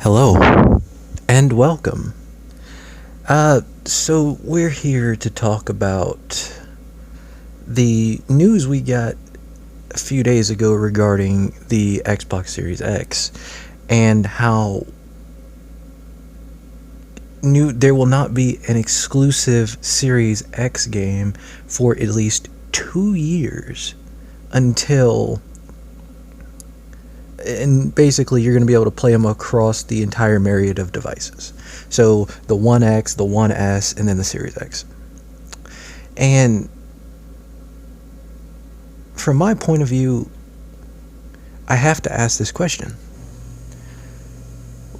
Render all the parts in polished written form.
Hello and welcome. So we're here to talk about the news we got a few days ago regarding the Xbox Series X and how there will not be an exclusive Series X game for at least 2 years until, and basically you're going to be able to play them across the entire myriad of devices. So the One X, the One S, and then the Series X. And from my point of view, I have to ask this question.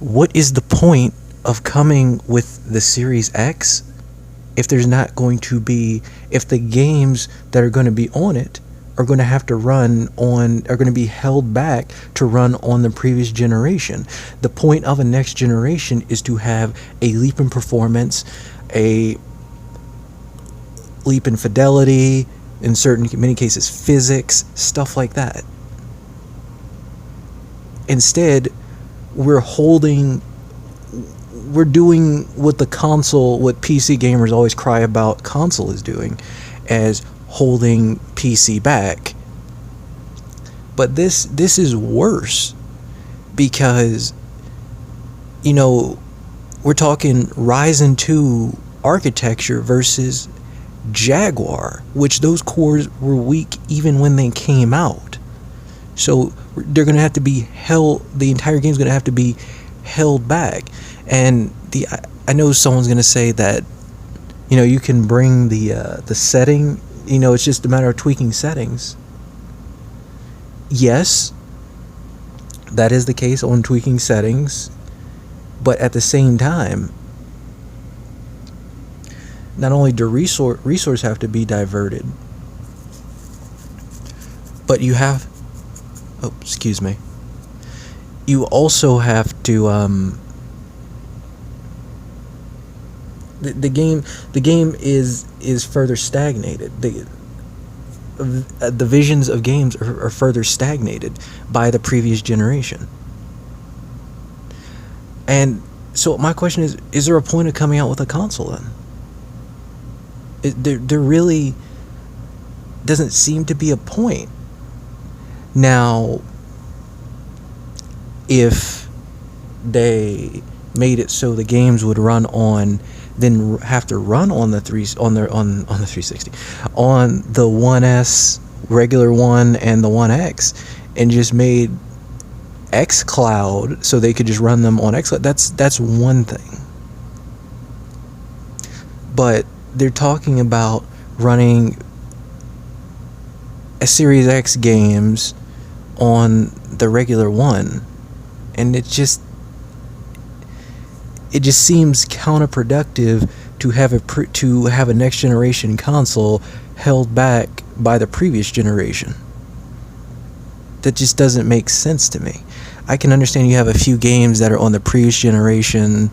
What is the point of coming with the Series X if there's not going to be, if the games that are going to be on it are going to have to run on, are going to be held back to run on the previous generation? The point of a next generation is to have a leap in performance, a leap in fidelity, in many cases physics, stuff like that. Instead, we're doing what the console, what PC gamers always cry about console is doing, as holding PC back. But this is worse, because we're talking Ryzen 2 architecture versus Jaguar, which those cores were weak even when they came out. So they're going to have to be held, the entire game's going to have to be held back. And I know someone's going to say that you can bring the setting, it's just a matter of tweaking settings. Yes, that is the case on tweaking settings, but at the same time, not only do resource have to be diverted, but you also have to the game is further stagnated. The visions of games are further stagnated by the previous generation. And so my question is there a point of coming out with a console then? There really doesn't seem to be a point. Now, if they made it so the games would run on, then have to run on the 360, on the One S, regular one, and the One X, and just made Xcloud so they could just run them on Xcloud, that's one thing. But they're talking about running a Series X games on the regular one, and it just seems counterproductive to have a next generation console held back by the previous generation. That just doesn't make sense to me. I can understand you have a few games that are on the previous generation,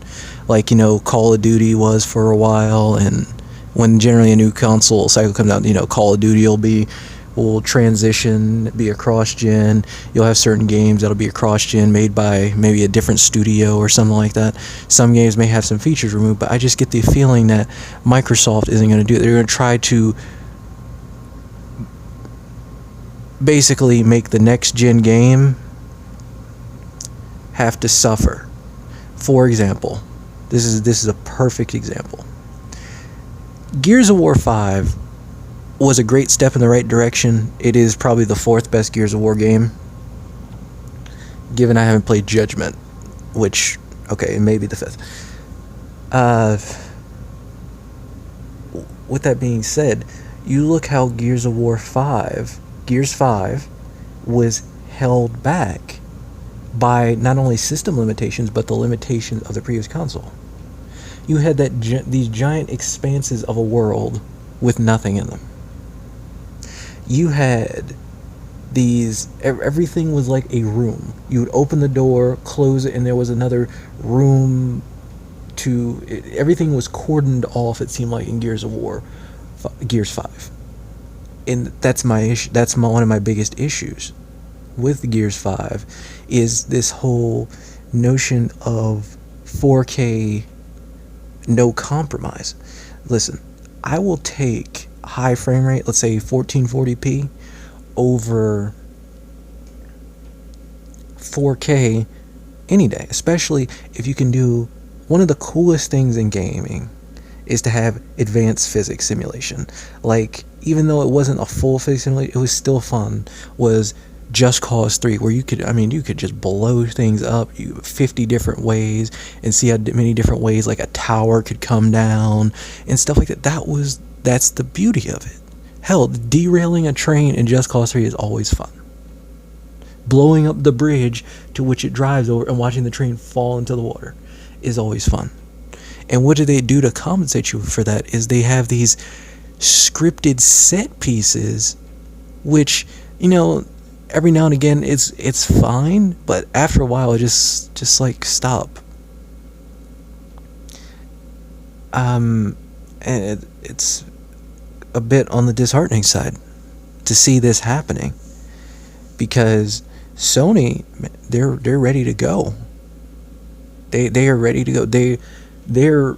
like Call of Duty was for a while, and when generally a new console cycle comes out, Call of Duty will transition, be a cross-gen. You'll have certain games that'll be a cross-gen made by maybe a different studio or something like that. Some games may have some features removed, but I just get the feeling that Microsoft isn't going to do it. They're going to try to basically make the next-gen game have to suffer. For example, this is a perfect example. Gears of War 5 was a great step in the right direction. It is probably the 4th best Gears of War game, given I haven't played Judgment, which, okay, it may be the 5th. With that being said, you look how Gears 5 was held back by not only system limitations, but the limitations of the previous console. You had these giant expanses of a world with nothing in them. You had everything was like a room. You would open the door, close it, and there was another room everything was cordoned off, it seemed like, in Gears 5. And that's my issue. One of my biggest issues with Gears 5 is this whole notion of 4K no compromise. Listen, I will take high frame rate, let's say 1440p, over 4K any day, especially if you can do one of the coolest things in gaming is to have advanced physics simulation. Like, even though it wasn't a full physics simulation, it was still fun. Was Just Cause 3, where you could just blow things up 50 different ways and see how many different ways like a tower could come down and stuff like that. That's the beauty of it. Hell, derailing a train in Just Cause 3 is always fun. Blowing up the bridge to which it drives over and watching the train fall into the water is always fun. And what do they do to compensate you for that is they have these scripted set pieces, which, every now and again it's fine, but after a while it just like stop. And it's a bit on the disheartening side to see this happening, because Sony, they're ready to go. They are ready to go. They're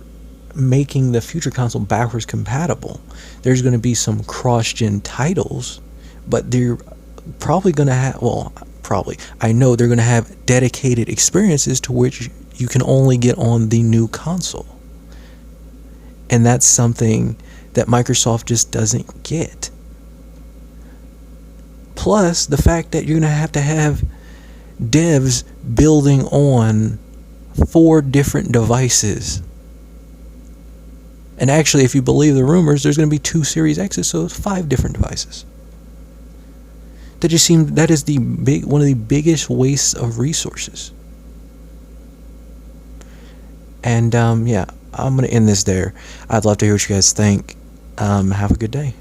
making the future console backwards compatible. There's going to be some cross-gen titles, but they're probably going to have, I know they're going to have dedicated experiences to which you can only get on the new console. And that's something that Microsoft just doesn't get. Plus, the fact that you're going to have devs building on 4 different devices. And actually, if you believe the rumors, there's going to be 2 Series X's, so it's 5 different devices. That is one of the biggest wastes of resources. And yeah, I'm going to end this there. I'd love to hear what you guys think. Have a good day.